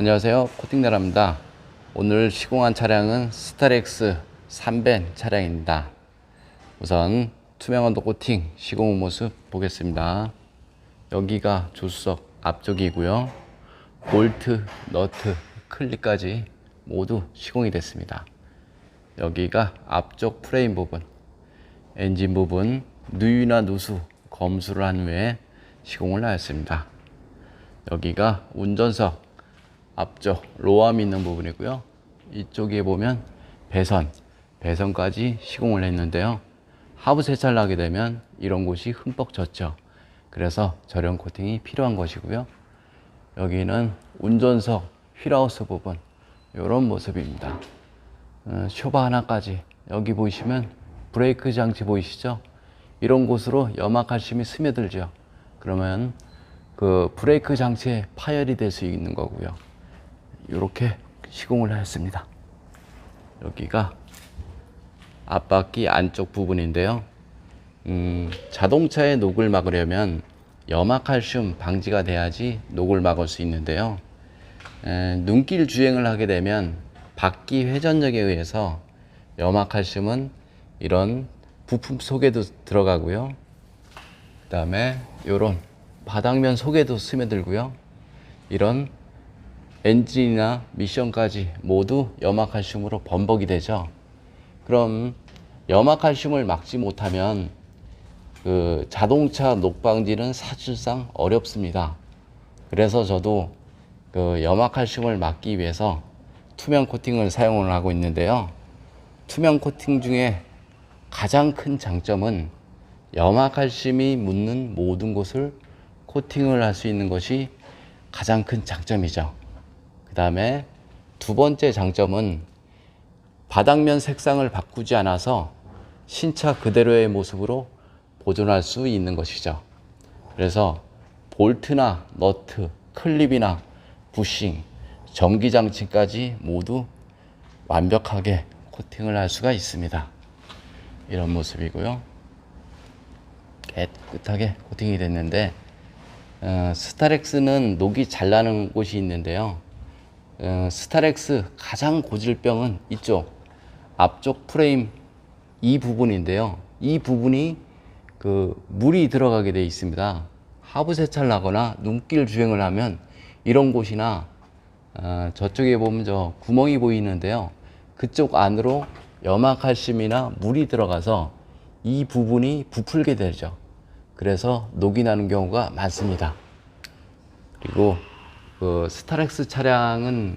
안녕하세요, 코팅나라입니다. 오늘 시공한 차량은 스타렉스 3벤 차량입니다. 우선 투명 언더 코팅 시공 후 모습 보겠습니다. 여기가 조수석 앞쪽이고요. 볼트, 너트, 클립까지 모두 시공이 됐습니다. 여기가 앞쪽 프레임 부분, 엔진 부분 누유나 누수 검수를 한 후에 시공을 하였습니다. 여기가 운전석 앞쪽 로암이 있는 부분이고요. 이쪽에 보면 배선까지 시공을 했는데요. 하부 세차를 하게 되면 이런 곳이 흠뻑 젖죠. 그래서 저렴 코팅이 필요한 것이고요. 여기는 운전석 휠하우스 부분 이런 모습입니다. 쇼바 하나까지 여기 보시면 브레이크 장치 보이시죠? 이런 곳으로 염화칼슘이 스며들죠. 그러면 그 브레이크 장치에 파열이 될 수 있는 거고요. 이렇게 시공을 하였습니다. 여기가 앞바퀴 안쪽 부분인데요. 자동차의 녹을 막으려면 염화칼슘 방지가 돼야지 녹을 막을 수 있는데요. 눈길 주행을 하게 되면 바퀴 회전력에 의해서 염화칼슘은 이런 부품 속에도 들어가고요. 그 다음에 이런 바닥면 속에도 스며들고요. 이런 엔진이나 미션까지 모두 염화칼슘으로 범벅이 되죠. 그럼 염화칼슘을 막지 못하면 그 자동차 녹방지는 사실상 어렵습니다. 그래서 저도 그 염화칼슘을 막기 위해서 투명 코팅을 사용을 하고 있는데요. 투명 코팅 중에 가장 큰 장점은 염화칼슘이 묻는 모든 곳을 코팅을 할 수 있는 것이 가장 큰 장점이죠. 그 다음에 두 번째 장점은 바닥면 색상을 바꾸지 않아서 신차 그대로의 모습으로 보존할 수 있는 것이죠. 그래서 볼트나 너트, 클립이나 부싱, 전기장치까지 모두 완벽하게 코팅을 할 수가 있습니다. 이런 모습이고요. 깨끗하게 코팅이 됐는데 스타렉스는 녹이 잘 나는 곳이 있는데요. 스타렉스 가장 고질병은 이쪽 앞쪽 프레임 이 부분인데요. 이 부분이 그 물이 들어가게 되어 있습니다. 하부 세차를 하거나 눈길 주행을 하면 이런 곳이나 저쪽에 보면 저 구멍이 보이는데요. 그쪽 안으로 염화칼슘이나 물이 들어가서 이 부분이 부풀게 되죠. 그래서 녹이 나는 경우가 많습니다. 그리고 그 스타렉스 차량은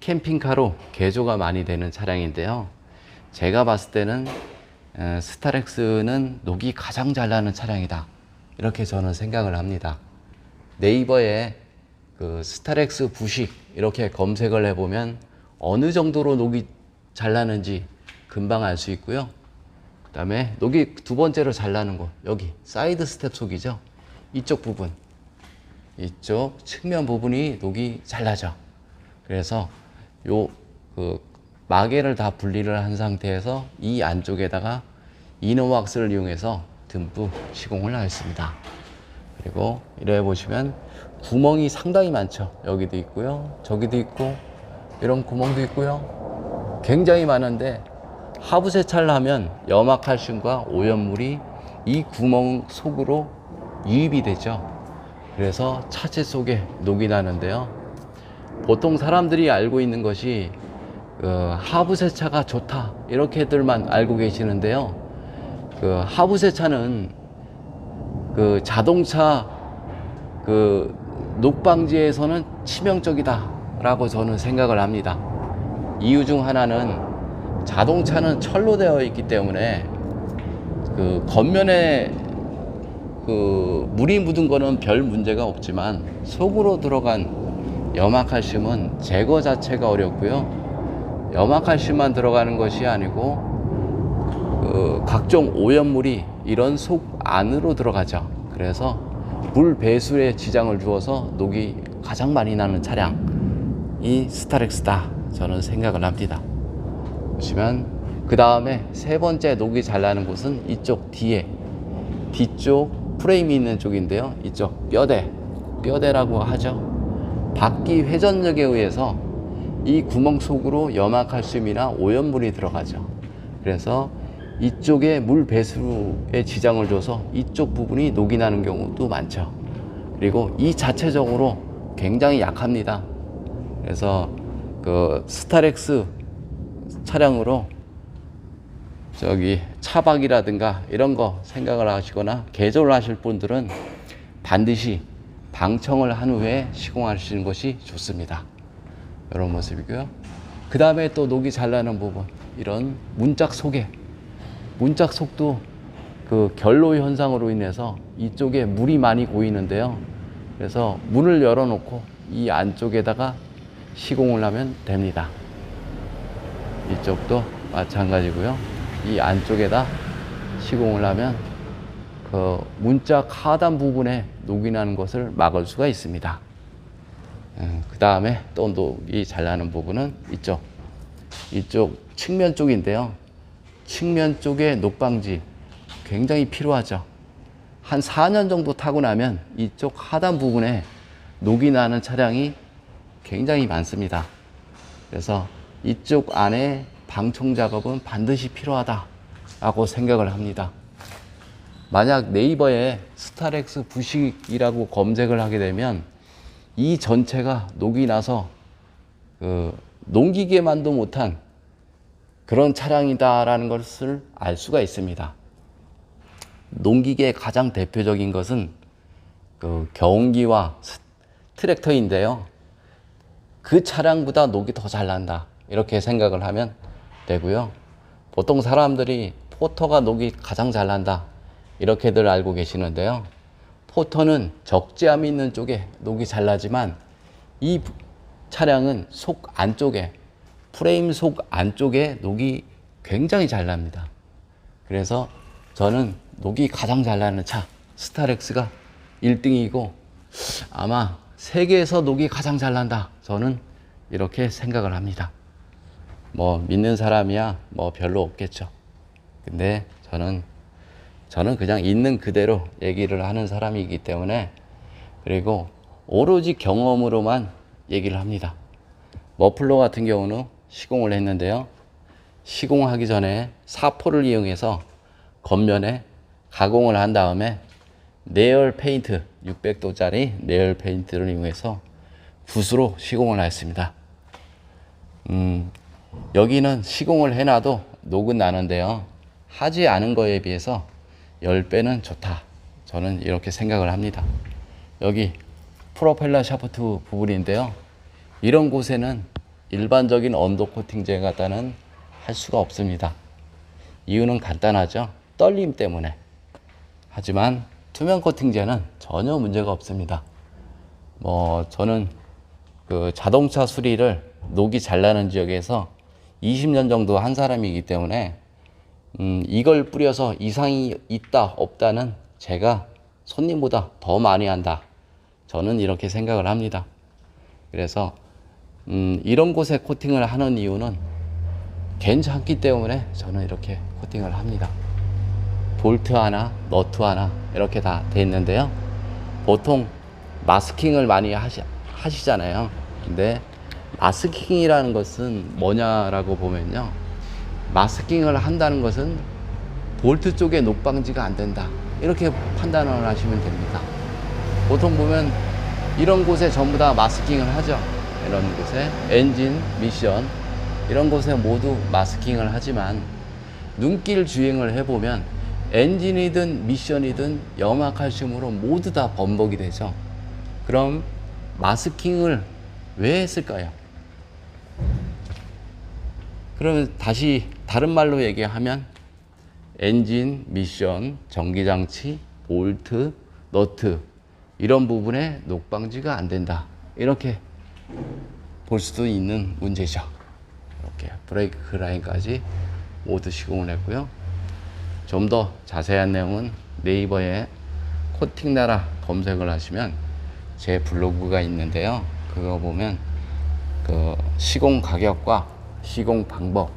캠핑카로 개조가 많이 되는 차량인데요. 제가 봤을 때는 스타렉스는 녹이 가장 잘 나는 차량이다. 이렇게 저는 생각을 합니다. 네이버에 그 스타렉스 부식 이렇게 검색을 해보면 어느 정도로 녹이 잘 나는지 금방 알 수 있고요. 그 다음에 녹이 두 번째로 잘 나는 곳, 여기 사이드 스텝 속이죠. 이쪽 부분, 이쪽 측면 부분이 녹이 잘 나죠. 그래서 요 그 마개를 다 분리를 한 상태에서 이 안쪽에다가 이너왁스를 이용해서 듬뿍 시공을 하였습니다. 그리고 이래 보시면 구멍이 상당히 많죠. 여기도 있고요, 저기도 있고, 이런 구멍도 있고요. 굉장히 많은데 하부 세차를 하면 염화칼슘과 오염물이 이 구멍 속으로 유입이 되죠. 그래서 차체 속에 녹이 나는데요. 보통 사람들이 알고 있는 것이 하부 세차가 좋다 이렇게들만 알고 계시는데요. 하부 세차는 자동차 녹방지에서는 치명적이다 라고 저는 생각을 합니다. 이유 중 하나는 자동차는 철로 되어 있기 때문에 겉면에 물이 묻은 거는 별 문제가 없지만 속으로 들어간 염화칼슘은 제거 자체가 어렵고요. 염화칼슘만 들어가는 것이 아니고 각종 오염물이 이런 속 안으로 들어가죠. 그래서 물 배수에 지장을 주어서 녹이 가장 많이 나는 차량이 스타렉스다 저는 생각을 합니다. 보시면 그 다음에 세 번째 녹이 잘 나는 곳은 이쪽 뒤쪽 프레임이 있는 쪽인데요. 이쪽 뼈대라고 하죠. 바퀴 회전력에 의해서 이 구멍 속으로 염화칼슘이나 오염물이 들어가죠. 그래서 이쪽에 물 배수에 지장을 줘서 이쪽 부분이 녹이 나는 경우도 많죠. 그리고 이 자체적으로 굉장히 약합니다. 그래서 그 스타렉스 차량으로 저기 차박이라든가 이런 거 생각을 하시거나 개조를 하실 분들은 반드시 방청을 한 후에 시공하시는 것이 좋습니다. 이런 모습이고요. 그 다음에 또 녹이 잘 나는 부분, 이런 문짝 속에, 문짝 속도 그 결로 현상으로 인해서 이쪽에 물이 많이 고이는데요. 그래서 문을 열어놓고 이 안쪽에다가 시공을 하면 됩니다. 이쪽도 마찬가지고요. 이 안쪽에다 시공을 하면 그 문짝 하단 부분에 녹이 나는 것을 막을 수가 있습니다. 그 다음에 또 녹이 잘 나는 부분은 이쪽 측면 쪽인데요. 측면 쪽에 녹방지 굉장히 필요하죠. 한 4년 정도 타고 나면 이쪽 하단 부분에 녹이 나는 차량이 굉장히 많습니다. 그래서 이쪽 안에 방청 작업은 반드시 필요하다라고 생각을 합니다. 만약 네이버에 스타렉스 부식이라고 검색을 하게 되면 이 전체가 녹이 나서 농기계만도 못한 그런 차량이다라는 것을 알 수가 있습니다. 농기계의 가장 대표적인 것은 그 경운기와 트랙터인데요. 그 차량보다 녹이 더 잘 난다, 이렇게 생각을 하면 되고요. 보통 사람들이 포터가 녹이 가장 잘 난다, 이렇게들 알고 계시는데요. 포터는 적재함이 있는 쪽에 녹이 잘 나지만 이 차량은 속 안쪽에, 프레임 속 안쪽에 녹이 굉장히 잘 납니다. 그래서 저는 녹이 가장 잘 나는 차 스타렉스가 1등이고 아마 세계에서 녹이 가장 잘 난다, 저는 이렇게 생각을 합니다. 뭐 믿는 사람이야 뭐 별로 없겠죠. 근데 저는 그냥 있는 그대로 얘기를 하는 사람이기 때문에, 그리고 오로지 경험으로만 얘기를 합니다. 머플러 같은 경우는 시공을 했는데요. 시공하기 전에 사포를 이용해서 겉면에 가공을 한 다음에 내열 페인트, 600도짜리 내열 페인트를 이용해서 붓으로 시공을 했습니다. 여기는 시공을 해놔도 녹은 나는데요. 하지 않은 거에 비해서 10배는 좋다, 저는 이렇게 생각을 합니다. 여기 프로펠러 샤프트 부분인데요. 이런 곳에는 일반적인 언더 코팅제 갖다는 할 수가 없습니다. 이유는 간단하죠. 떨림 때문에. 하지만 투명 코팅제는 전혀 문제가 없습니다. 저는 그 자동차 수리를 녹이 잘 나는 지역에서 20년 정도 한 사람이기 때문에 이걸 뿌려서 이상이 있다 없다는 제가 손님보다 더 많이 한다, 저는 이렇게 생각을 합니다. 그래서 이런 곳에 코팅을 하는 이유는 괜찮기 때문에 저는 이렇게 코팅을 합니다. 볼트 하나, 너트 하나 이렇게 다 돼 있는데요. 보통 마스킹을 많이 하시잖아요. 근데 마스킹이라는 것은 뭐냐라고 보면요, 마스킹을 한다는 것은 볼트 쪽에 녹방지가 안 된다, 이렇게 판단을 하시면 됩니다. 보통 보면 이런 곳에 전부 다 마스킹을 하죠. 이런 곳에 엔진, 미션 이런 곳에 모두 마스킹을 하지만 눈길 주행을 해보면 엔진이든 미션이든 염화칼슘으로 모두 다 범벅이 되죠. 그럼 마스킹을 왜 했을까요? 그러면 다시 다른 말로 얘기하면 엔진, 미션, 전기장치, 볼트, 너트 이런 부분에 녹방지가 안 된다, 이렇게 볼 수도 있는 문제죠. 이렇게 브레이크 라인까지 모두 시공을 했고요. 좀 더 자세한 내용은 네이버에 코팅나라 검색을 하시면 제 블로그가 있는데요. 그거 보면 그 시공 가격과 시공 방법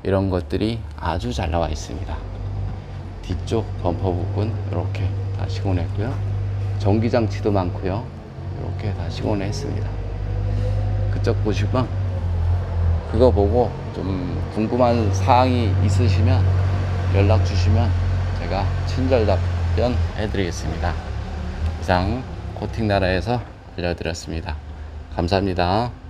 이런 것들이 아주 잘 나와 있습니다. 뒤쪽 범퍼 부분 이렇게 다 시공을 했고요. 전기장치도 많고요. 이렇게 다 시공을 했습니다. 직접 보시면 그거 보고 좀 궁금한 사항이 있으시면 연락 주시면 제가 친절 답변 해드리겠습니다. 이상 코팅나라에서 알려드렸습니다. 감사합니다.